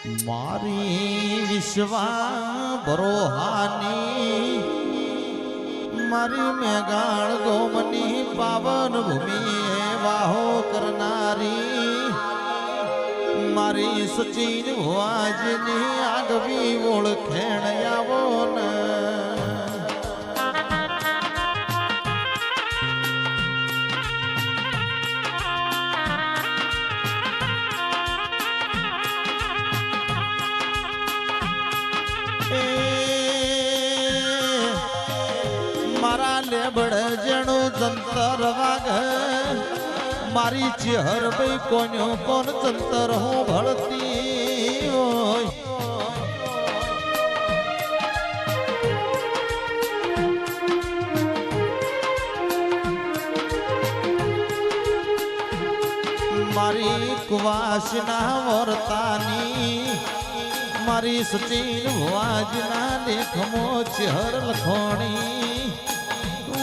મારી વિશ્વા બરોહાની મારી મેઘાણ ગોમની પાવન ભૂમિ વાહો કરનારી મારી સચિન વાજની આગવી ઓળખેણ આવો ને મારા લેબડ જેણું જંતર વાગ મારી ચેહર ભાઈ કોન્યો કોણ જંતર હું ભળતી હોય મારી કુવાસના વર્તાની મારી સચિન વાજના લેખમો ચેહર લખોણી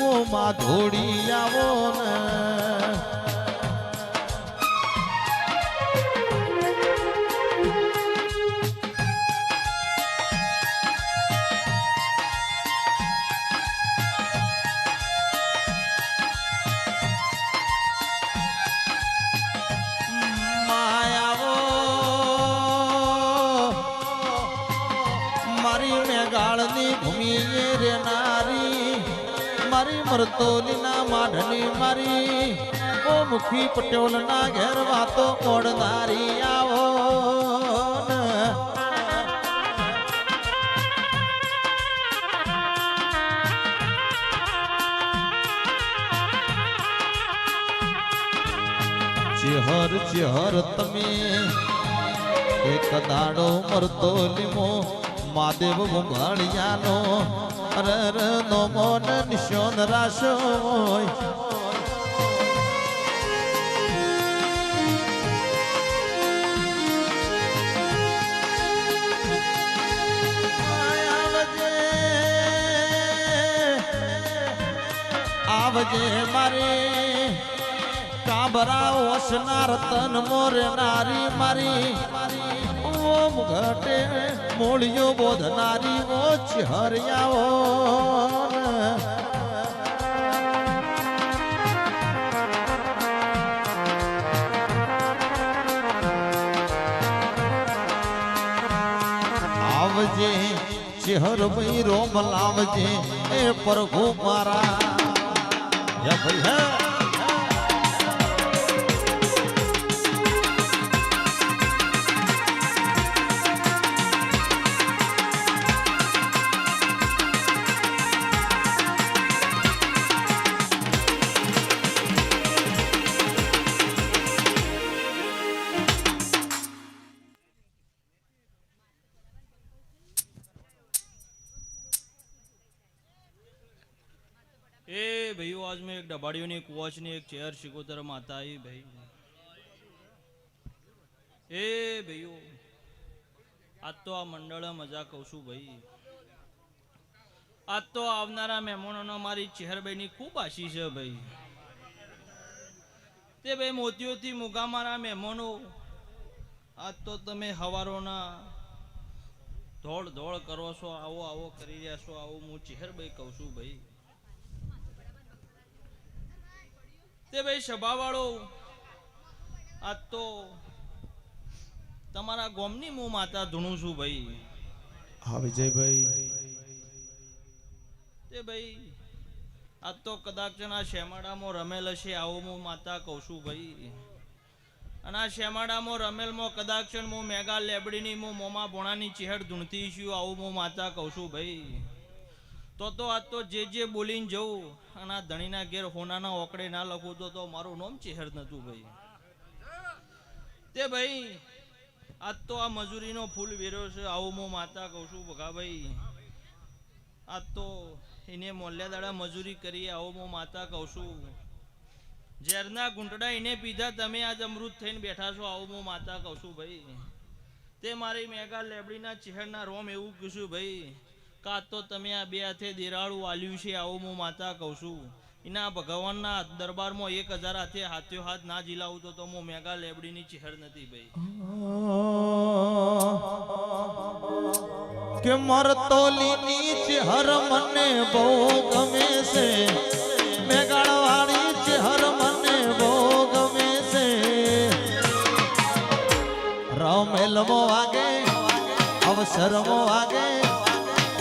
ઓ માં ધોડી આવો ને મેઘાળની ભૂમિએ રે નારી મારી મરતોલીના માઢની મારી ઓ મુખી પટેલના ઘેર વાતો મોડનારી આવો ચેહર ચેહર તમે એક દાડો મરતોલીમો મહાદેવ ભંભાળિયાનો અરર નો મોન નિશોન રાશો આવજે મારે કાબરા ઓસના રતન મોરે નારી મારી ઓમ ઘટે મોળિયો બોધનારી ઓ ચહરિયાઓ આવજે ચહર ભાઈ રોમ લાવજે એ પરઘુ મારા હે ભાઈ હે भैया आज में एक डबाड़ियों ने एक वॉच ने एक चेयर शिकोतर माता ही भाई ए भैयो आज तो आ मंडल मजा कहूँ भाई आज तो आवनारा मेहमानों मारी चेहर भाई खूब आशीष है भाई ते भाई मोतियों थी मुगा मारा मेहमानों आज तो तमे हवारोना धोड़ धोड़ करो सो आवो आवो करी रहा सो आवो मु चेहर भाई कहूँ भाई ते भाई सभावाळो आज तो तमारा गोमनी मु माता धुणू छू भाई हाँ विजय भाई ते भाई आज तो कदाच ना शेमाड़ा मो रमेल छे आवो मु माता कहूँ भाई अना शेमाड़ा मो रमेल मो कदाचन मु मेगा लेबड़ी मु मोमा बोणानी चेहड़ धुणती छू आवो मु माता कहूँ भाई तो आज तो जे बोलीने जाऊं અને ધણીના ઘેર હોનાના ઓકડે ના લખું તો મારું નામ ચેહર નતું ભાઈ તે ભાઈ આજ તો આ મજૂરીનો ફૂલ વેરો છે આવું હું માતા કહું છું ભગા ભાઈ આજ તો એને મોલ્યા દાડા મજૂરી કરી આવું હું માતા કહું છું ઝેરના ઘૂંટડા એને પીધા તમે આજ અમૃત થઈને બેઠા છો આવું હું માતા કહું છું ભાઈ તે મારી મેગા લેબડીના ચેહરના રોમ એવું કીધું ભાઈ का तो तमे आ बे हाथे देराळू वाल्यू छे आवो मो माता कहूं छुं એના ભગવાનના દરબારમાં 1000 હાથે હાથ્યો હાથ ના જીલાવતો તો હું મેગા લેબડીની ચહેર નથી ભાઈ. કે મરતોલીની ચહેર મને બહુ ગમે છે, મેઘાળવાળી ચહેર મને બહુ ગમે છે. રમેલમો વાગે અવસરમો વાગે,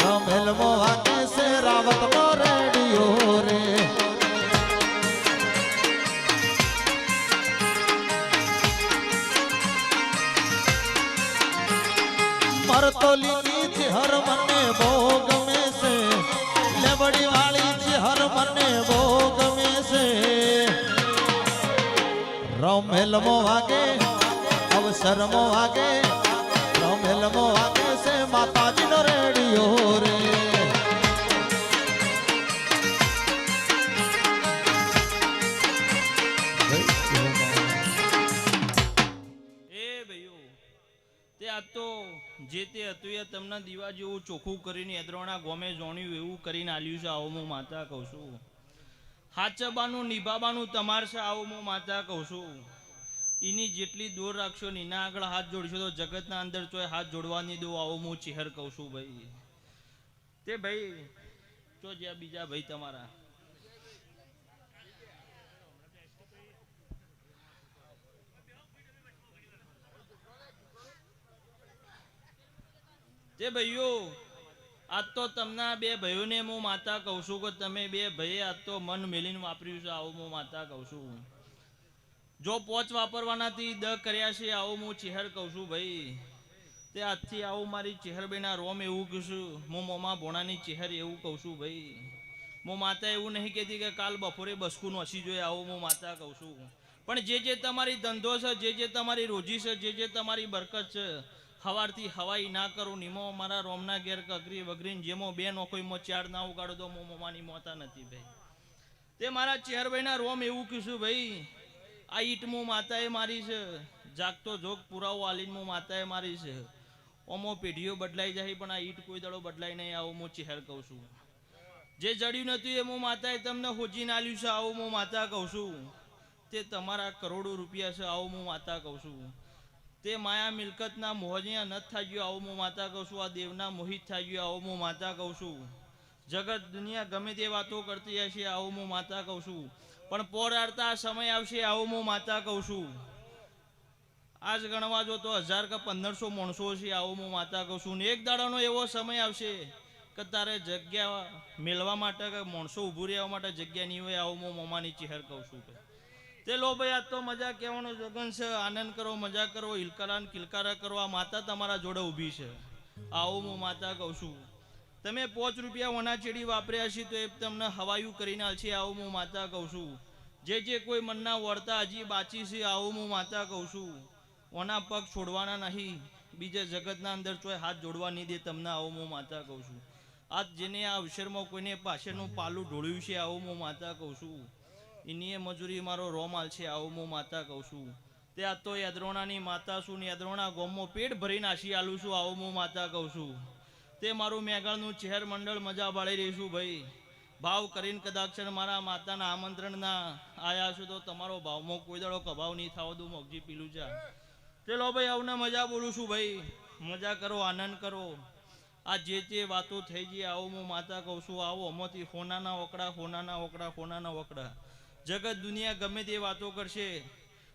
રમેલમો વાગે છે રાવતનો રેડિયો રે. મરતોલીની ચહેર મને બહુ ગમે છે, લેબડી વાળી ચહેર મને બહુ ગમે છે. રમેલમો વાગે અવસરમો વાગે, રમેલમો વાગે છે માતાજીનો રેડિયો રે. એ ભાઈઓ તે આ તો જે તે હતું એ તમને દીવા જેવું ચોખ્ખું કરીને એદ્રોણા ગોમે જોણ્યું એવું કરીને આલ્યું છે. આવું હું માતા કહું છું. હાચબાનું નિભાબાનું તમાર છે. આવું હું માતા કહું છું. એની જેટલી દૂર રાખશો ને એના આગળ હાથ જોડશો તો જગતના અંદર ચોય હાથ જોડવાની દો. આવું હું ચહેર કહું છું ભાઈ. તે ભાઈ તો જ્યાં બીજા ભાઈ તમારા તે ભાઈઓ આજ તો તમને બે ભાઈઓને હું માતા કહું છું કે તમે બે ભાઈ આજ તો મન મેલીને વાપર્યું છે. આવું હું માતા કહું છું. જો પોચ વાપરવાનાથી દ કર્યા છે. આવું હું ચહેર કહું છું ભાઈ. તે આજથી આવું મારી ચહેરબેના રોમ એવું કહીશું. હું મોમાં ભોણાની ચહેર એવું કહું છું ભાઈ. હું માતા એવું નહીં કહેતી કે કાલ બપોરે બસકું નોસી જોઈએ. આવું હું માતા કહું છું. પણ જે તમારી ધંધો છે, જે તમારી રોજી છે, જે તમારી બરકત છે, હવારથી હવાઈ ના કરું નીમો મારા રોમના ઘેર કગરી વગરીને જેમો બે નો કોઈ મો ચાર ના ઉગાડો તો મો મોમાની મોતા નથી ભાઈ. તે મારા ચહેરભાઈના રોમ એવું કહીશું ભાઈ. આ ઈટ મો માતાએ મારી છે. જાગતો જોગ પુરાવો આલીને મો માતાએ મારી છે. ઓમો પેઢીઓ બદલાઈ જાય પણ આ ઈટ કોઈ દડો બદલાય નહીં. આવું હું ચહેર કહું છું. જે જડ્યું નથી એ મો માતાએ તમને હોજીને આલ્યું છે. આવું હું માતા કહું છું. તે તમારા કરોડો રૂપિયા છે. આવું હું માતા કહું છું. તે માયા મિલકતના મોહજીયા નથ થઈ ગયો. આવું હું માતા કહું છું. આ દેવના મોહિત થઈ ગયો. આવું હું માતા કહું છું. જગત દુનિયા ગમે તે વાતો કરતી હશે. આવું હું માતા કહું છું. પણ પોર આરતા સમય આવશે. આવું હું માતા કહું છું. આજ ગણવા જો તો 1000 કે 1500 માણસો છે. આવું હું માતા કહું છું. ને એક દાડાનો એવો સમય આવશે કે તારે જગ્યા મેળવા માટે કે માણસો ઊભું રહેવા માટે જગ્યા નહીં હોય. આવું હું મોમાની ચહેર કહું છું. તે લો ભાઈ આજ તો મજા કહેવાનો જગન છે. આનંદ કરો, મજા કરો, હિલકારા કિલકારા કરો. આ માતા તમારા જોડે ઊભી છે. આવું હું માતા કહું છું. તમે 5 રૂપિયા વના ચેડી વાપર્યા છે તો એ તમને હવાયું કરીને આલશે. આવું હું માતા કહું છું. જે કોઈ મનના વર્તા હજી બાચી છે. આવું હું માતા કહું છું. ઓના પગ છોડવાના નહીં. બીજા જગતના અંદર ચોય હાથ જોડવા નહીં દે તમને. આવું હું માતા કહું છું. આજ જેને આ અવસરમાં કોઈને પાછળનું પાલું ઢોળ્યું છે. આવું હું માતા કહું છું. એની મજૂરી મારો રોમાલ છે. આવું હું માતા કહું છું. તે આ તો યાદરોણાની માતા છું ને યાદરોણા ગોમમાં પેટ ભરી નાસી આલું છું. આવું હું માતા કહું છું. તે મારું મેઘાળનું ચહેર મંડળ મજા બાળી રહીશું ભાઈ. ભાવ કરીને કદાચ મારા માતાના આમંત્રણના આયા છો તો તમારો ભાવમાં કોઈ દાડો કભાવ નહીં થાવ દઉં. મોગજી પીલું છે. ચલો ભાઈ આવને મજા બોલું છું ભાઈ. મજા કરો, આનંદ કરો. આ જે તે વાતો થઈ ગઈ. આવું હું માતા કહું છું. આવો અમોથી હોનાના વકડા, હોનાના વકડા, હોનાના વકડા. જગત દુનિયા ગમે તે વાતો કરશે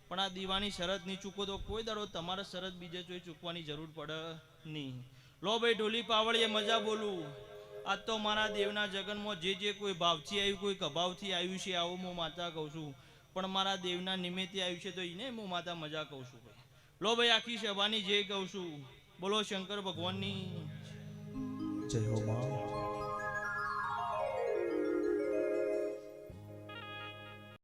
પણ આ દીવાની શરત નહીં ચૂકો તો કોઈ દાડો તમારે શરત બીજે કોઈ ચૂકવાની જરૂર પડે નહીં. લો ભાઈ ઢોલી પાવળીએ મજા બોલું. આજ તો મારા દેવના જગનમાં જે કોઈ ભાવથી આવ્યું, કોઈ કભાવથી આવ્યું છે. આવું હું માતા કહું છું. પણ મારા દેવના નિમિત્તે આવ્યું છે તો એને હું માતા મજા કહું છું ભાઈ. લો ભાઈ આખી સભાની જે કહું છું. બોલો શંકર ભગવાનની જય હો માં.